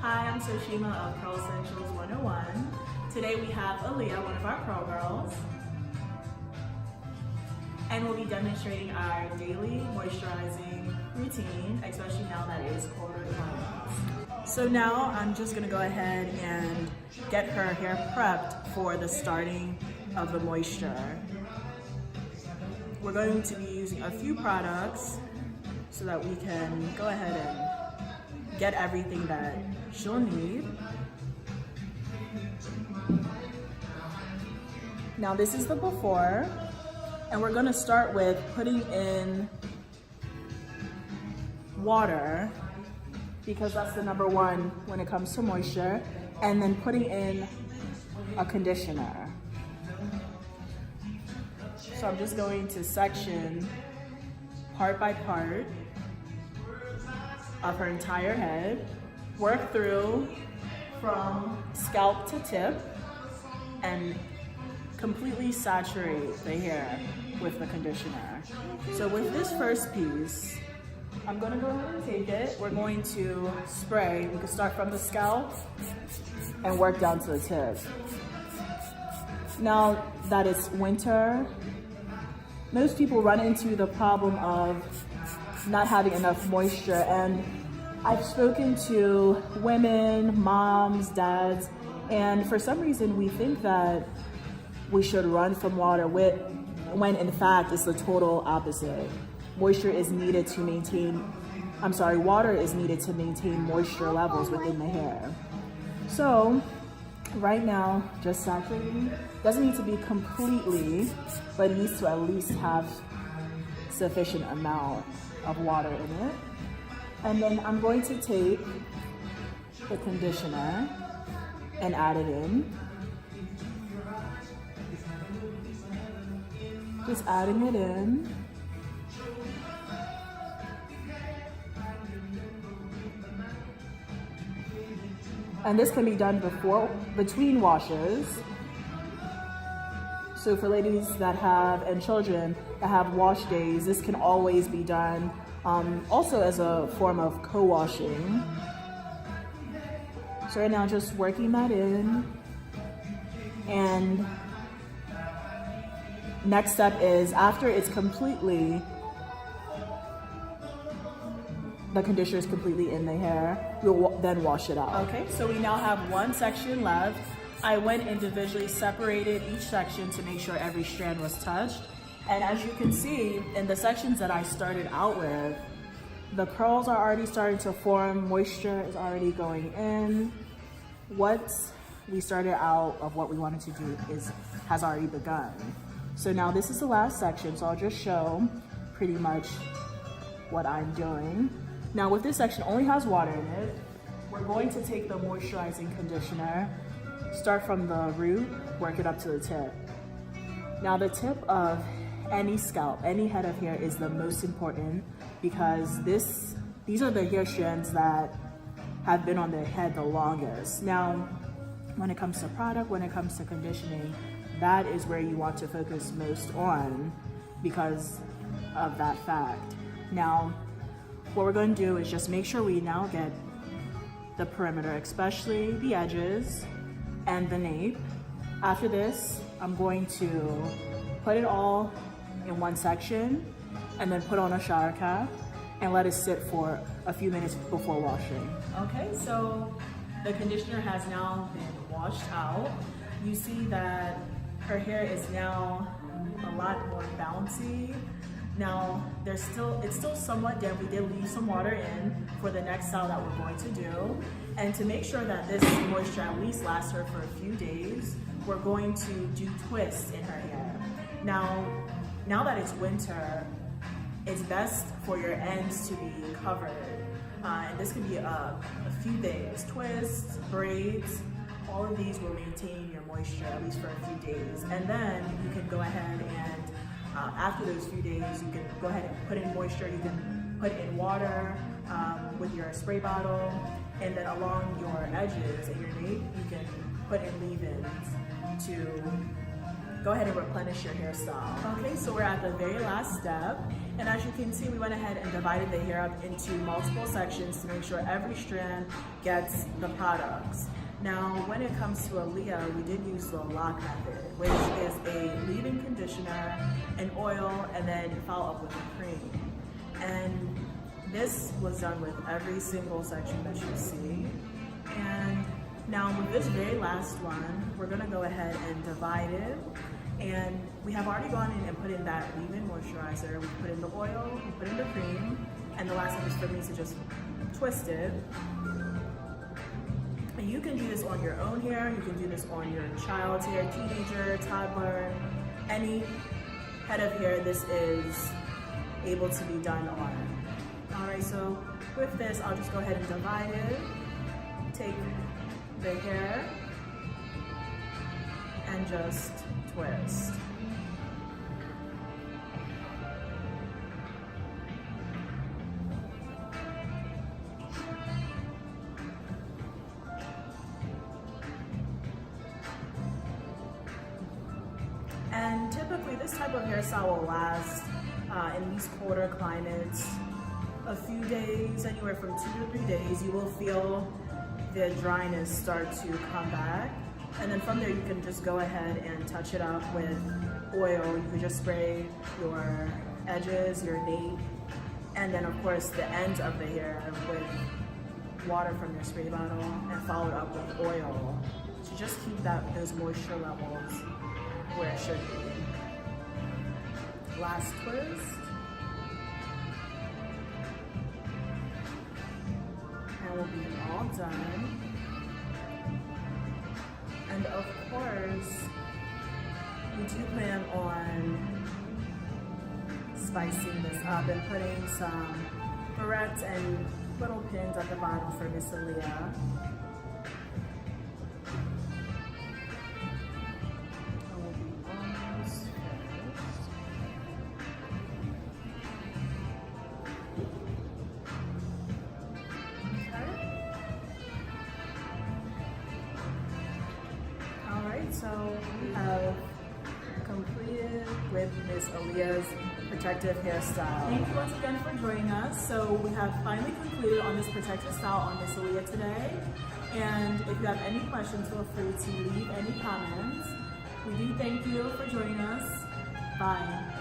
Hi, I'm Soshima of Curl Essentials 101. Today we have Aaliyah, one of our Curl Girls, and we'll be demonstrating our daily moisturizing routine, especially now that it is colder climates. So now I'm just gonna go ahead and get her hair prepped for the starting of the moisture. We're going to be using a few products so that we can go ahead and get everything that she'll need. Now this is the before, and we're gonna start with putting in water because that's the number one when it comes to moisture, and then putting in a conditioner. So I'm just going to section part by part of her entire head, work through from scalp to tip, and completely saturate the hair with the conditioner. So with this first piece, I'm gonna go ahead and take it. We're going to spray. We can start from the scalp and work down to the tip. Now that it's winter, most people run into the problem of not having enough moisture, and I've spoken to women, moms, dads, and for some reason we think that we should run from water when in fact it's the total opposite. Water is needed to maintain moisture levels within the hair. So right now, just saturating. Doesn't need to be completely, but it needs to at least have sufficient amount of water in it. And then I'm going to take the conditioner and add it in. Just adding it in. And this can be done between washes. So for ladies that have, and children that have wash days, this can always be done also as a form of co-washing. So right now just working that in. And next step is after it's completely, the conditioner is completely in the hair, we'll then wash it out. Okay, so we now have one section left. I went individually separated each section to make sure every strand was touched. And as you can see, in the sections that I started out with, the curls are already starting to form, moisture is already going in. What we started out of what we wanted to do has already begun. So now this is the last section, so I'll just show pretty much what I'm doing. Now with this section only has water in it, we're going to take the moisturizing conditioner, start from the root, work it up to the tip. Now the tip of any scalp, any head of hair is the most important because these are the hair strands that have been on the head the longest. Now, when it comes to product, when it comes to conditioning, that is where you want to focus most on because of that fact. Now, what we're going to do is just make sure we now get the perimeter, especially the edges and the nape. After this, I'm going to put it all in one section and then put on a shower cap and let it sit for a few minutes before washing. Okay, so the conditioner has now been washed out. You see that her hair is now a lot more bouncy. Now, it's still somewhat damp. We did leave some water in for the next style that we're going to do. And to make sure that this moisture at least lasts her for a few days, we're going to do twists in her hair. Now that it's winter, it's best for your ends to be covered. And this could be a few things: twists, braids. All of these will maintain your moisture at least for a few days. And then you can go ahead and after those few days, you can go ahead and put in moisture. You can put in water with your spray bottle, and then along your edges and your nape, you can put in leave-ins to go ahead and replenish your hairstyle. Okay, so we're at the very last step, And as you can see, we went ahead and divided the hair up into multiple sections to make sure every strand gets the products. Now, when it comes to Aaliyah, we did use the lock method, which is a leave-in conditioner, an oil, and then follow up with a cream. And this was done with every single section that you see. And now with this very last one, we're gonna go ahead and divide it. And we have already gone in and put in that leave-in moisturizer. We put in the oil, we put in the cream, and the last step is for me to just twist it. And you can do this on your own hair, you can do this on your child's hair, teenager, toddler, any head of hair this is able to be done on. All right, so with this, I'll just go ahead and divide it, take the hair, and just twist. And typically this type of hairstyle will last in these colder climates a few days, anywhere from 2 to 3 days. You will feel the dryness start to come back. And then from there you can just go ahead and touch it up with oil. You can just spray your edges, your nape, and then of course the ends of the hair with water from your spray bottle and follow it up with oil to just keep those moisture levels where it should be. Last twist. And we'll be all done. And of course, we do plan on spicing this up and putting some barrettes and little pins at the bottom for Miss Aaliyah. So we have completed with Miss Aaliyah's protective hairstyle. Thank you once again for joining us. So we have finally concluded on this protective style on Miss Aaliyah today. And if you have any questions, feel free to leave any comments. We do thank you for joining us. Bye.